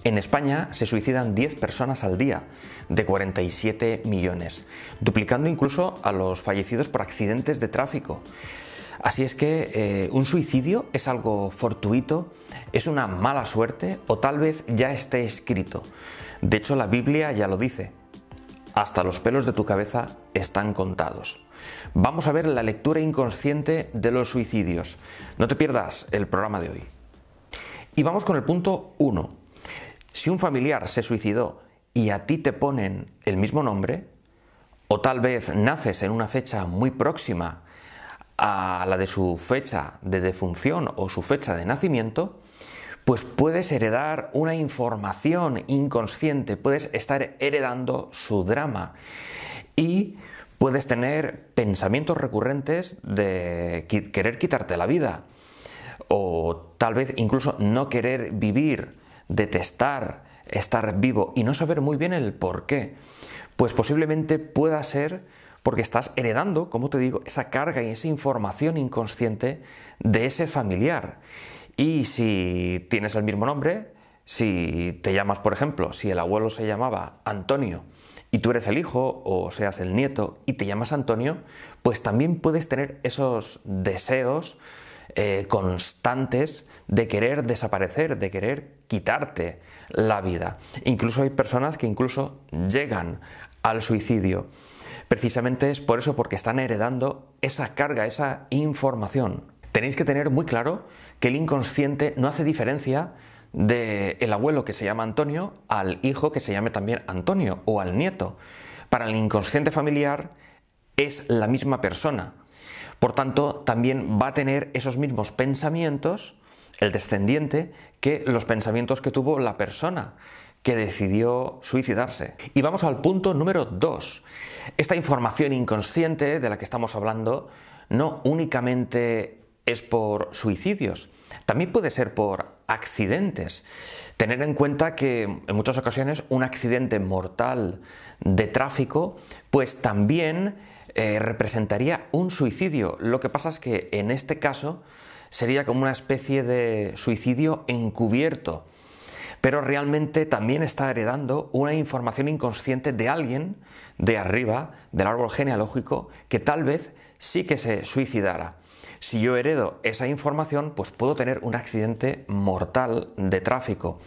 En España se suicidan 10 personas al día, de 47 millones, duplicando incluso a los fallecidos por accidentes de tráfico. Así es que un suicidio es algo fortuito, es una mala suerte o tal vez ya esté escrito. De hecho, la Biblia ya lo dice. Hasta los pelos de tu cabeza están contados. Vamos a ver la lectura inconsciente de los suicidios. No te pierdas el programa de hoy. Y vamos con el punto 1. Si un familiar se suicidó y a ti te ponen el mismo nombre, o tal vez naces en una fecha muy próxima a la de su fecha de defunción o su fecha de nacimiento, pues puedes heredar una información inconsciente, puedes estar heredando su drama y puedes tener pensamientos recurrentes de querer quitarte la vida o tal vez incluso no querer vivir, detestar estar vivo y no saber muy bien el por qué. Pues posiblemente pueda ser porque estás heredando, como te digo, esa carga y esa información inconsciente de ese familiar. Y si tienes el mismo nombre, si te llamas, por ejemplo, si el abuelo se llamaba Antonio y tú eres el hijo o seas el nieto y te llamas Antonio, pues también puedes tener esos deseos constantes de querer desaparecer, de querer quitarte la vida. Incluso hay personas que incluso llegan al suicidio. Precisamente es por eso, porque están heredando esa carga, esa información. Tenéis que tener muy claro que el inconsciente no hace diferencia del abuelo que se llama Antonio al hijo que se llame también Antonio o al nieto. Para el inconsciente familiar es la misma persona. Por tanto, también va a tener esos mismos pensamientos, el descendiente, que los pensamientos que tuvo la persona que decidió suicidarse. Y vamos al punto número 2. Esta información inconsciente de la que estamos hablando no únicamente es por suicidios, también puede ser por accidentes. Tener en cuenta que en muchas ocasiones un accidente mortal de tráfico pues también representaría un suicidio. Lo que pasa es que en este caso sería como una especie de suicidio encubierto, pero realmente también está heredando una información inconsciente de alguien de arriba del árbol genealógico que tal vez sí que se suicidara. Si yo heredo esa información, pues puedo tener un accidente mortal de tráfico.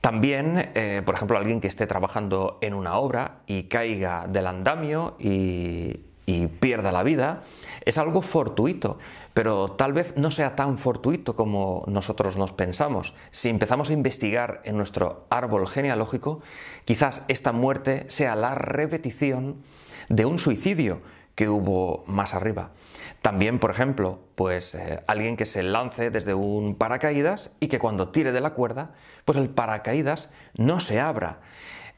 También, por ejemplo, alguien que esté trabajando en una obra y caiga del andamio y pierda la vida, es algo fortuito, pero tal vez no sea tan fortuito como nosotros nos pensamos. Si empezamos a investigar en nuestro árbol genealógico, quizás esta muerte sea la repetición de un suicidio que hubo más arriba. También, por ejemplo, pues alguien que se lance desde un paracaídas y que cuando tire de la cuerda, pues el paracaídas no se abra.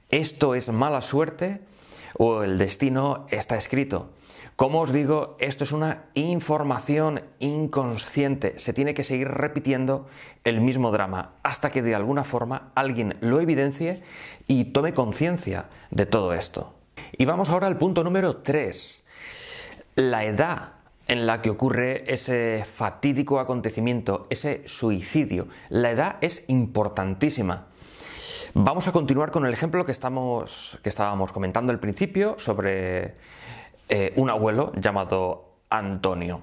¿Esto es mala suerte o el destino está escrito? Como os digo, esto es una información inconsciente. Se tiene que seguir repitiendo el mismo drama hasta que de alguna forma alguien lo evidencie y tome conciencia de todo esto. Y vamos ahora al punto número 3. La edad en la que ocurre ese fatídico acontecimiento, ese suicidio. La edad es importantísima. Vamos a continuar con el ejemplo que estábamos comentando al principio sobre un abuelo llamado Antonio.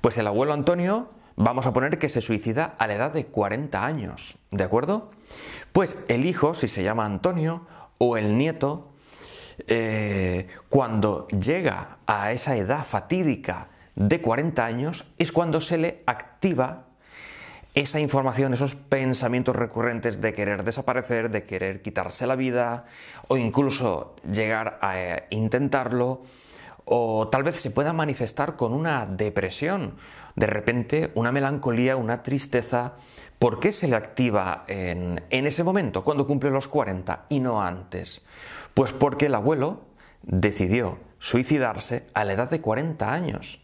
Pues el abuelo Antonio, vamos a poner que se suicida a la edad de 40 años, ¿de acuerdo? Pues el hijo, si se llama Antonio, o el nieto, cuando llega a esa edad fatídica de 40 años, es cuando se le activa esa información, esos pensamientos recurrentes de querer desaparecer, de querer quitarse la vida, o incluso llegar a intentarlo, o tal vez se pueda manifestar con una depresión, de repente una melancolía, una tristeza. ¿Por qué se le activa en ese momento, cuando cumple los 40 y no antes? Pues porque el abuelo decidió suicidarse a la edad de 40 años.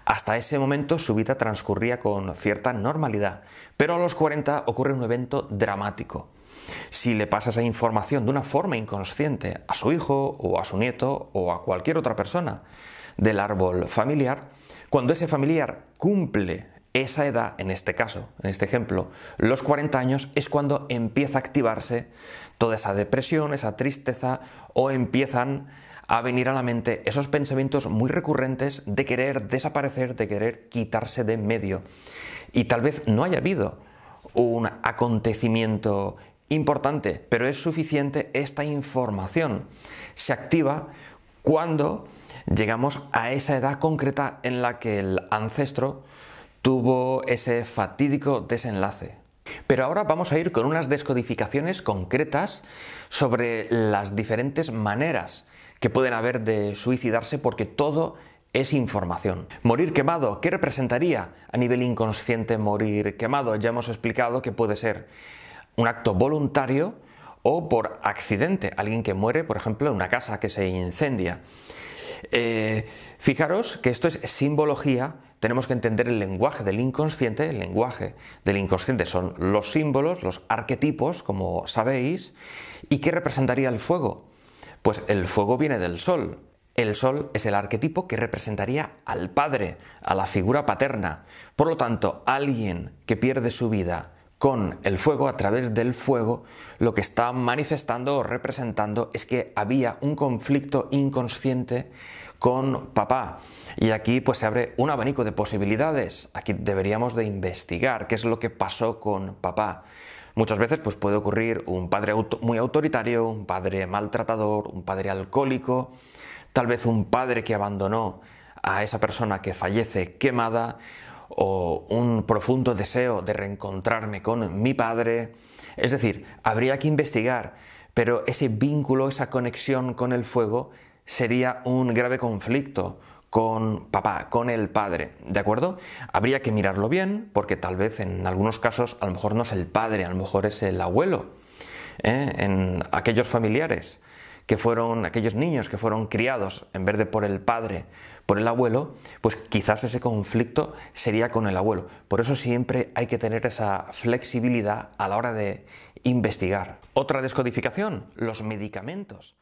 Hasta ese momento su vida transcurría con cierta normalidad, pero a los 40 ocurre un evento dramático. Si le pasa esa información de una forma inconsciente a su hijo o a su nieto o a cualquier otra persona del árbol familiar, cuando ese familiar cumple esa edad, en este caso, en este ejemplo, los 40 años, es cuando empieza a activarse toda esa depresión, esa tristeza, o empiezan a venir a la mente esos pensamientos muy recurrentes de querer desaparecer, de querer quitarse de en medio. Y tal vez no haya habido un acontecimiento importante, pero es suficiente esta información. Se activa cuando llegamos a esa edad concreta en la que el ancestro tuvo ese fatídico desenlace. Pero ahora vamos a ir con unas descodificaciones concretas sobre las diferentes maneras que pueden haber de suicidarse, porque todo es información. Morir quemado, ¿qué representaría a nivel inconsciente morir quemado? Ya hemos explicado que puede ser un acto voluntario o por accidente, alguien que muere, por ejemplo, en una casa que se incendia. Fijaros que esto es simbología, tenemos que entender el lenguaje del inconsciente. El lenguaje del inconsciente son los símbolos, los arquetipos, como sabéis. ¿Y qué representaría el fuego? Pues el fuego viene del sol. El sol es el arquetipo que representaría al padre, a la figura paterna. Por lo tanto, alguien que pierde su vida con el fuego, a través del fuego, lo que está manifestando o representando es que había un conflicto inconsciente con papá. Y aquí pues se abre un abanico de posibilidades. Aquí deberíamos de investigar qué es lo que pasó con papá. Muchas veces pues puede ocurrir un padre muy autoritario, un padre maltratador, un padre alcohólico, tal vez un padre que abandonó a esa persona que fallece quemada, o un profundo deseo de reencontrarme con mi padre. Es decir, habría que investigar, pero ese vínculo, esa conexión con el fuego sería un grave conflicto con papá, con el padre, ¿de acuerdo? Habría que mirarlo bien, porque tal vez en algunos casos a lo mejor no es el padre, a lo mejor es el abuelo, en aquellos familiares que fueron, aquellos niños que fueron criados en vez de por el padre, por el abuelo, pues quizás ese conflicto sería con el abuelo. Por eso siempre hay que tener esa flexibilidad a la hora de investigar. Otra descodificación, los medicamentos.